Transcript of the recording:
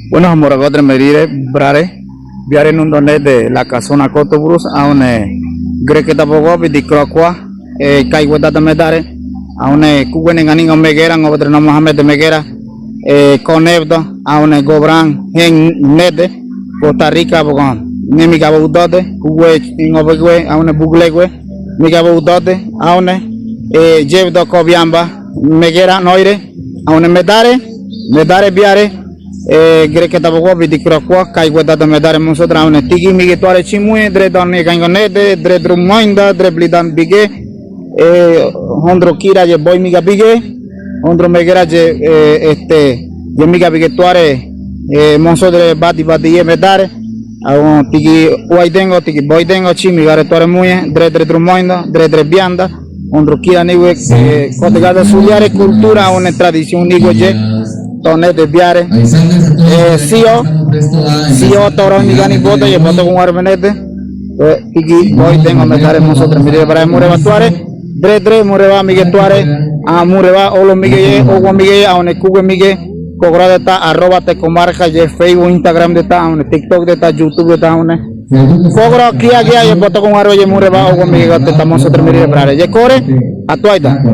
Bueno, Moragotre Merire, Brare, Viare Nundone de la Casona Cotobrus, aune Grequeta Bogobi di Crocua, Kaiweta Medare, aune Kuweninganing Megera, Obetrano Mohamed de Megera, Conebdo, aune Gobran, Hen Nede, Costa Rica Bogon, Nemiga Budode, Kuwe, Ingobegue, aune Buglegue, Miga Budode, aune, Jebdo Kobiamba, Megera Noire, aune Medare Biare. Greke tabago bidi krokwa kai wada da medare monso draune tigi mige toare chimue dre donne gangonete dre drumoinda dre blidan bige hondro kira je boy miga bige hondro megera je je miga bige toare monso dre badi ye medare au tigi waidengo tigi boydengo chimi gare toare muye dre drumoinda dre bianda hondro kira niwe kotegada suliare cultura una tradición nigo je Tone de Biare, Sio Toro Migani Boto y Boto con Arbenete, y hoy tengo medare nosotros, mire para Mureba Tuare, Dre Mureba Miguetuare, a Mureba Olo Miguel, Ogo Miguel, a un Cuba Miguel, Cogra de ta, arroba te comarca, je Facebook, Instagram de ta, un TikTok de ta, YouTube de ta, un Cogra aquí y Boto con Arroyo Mureba, Ogo Miguel, te estamos nosotros, mire para je core, a Tuaita.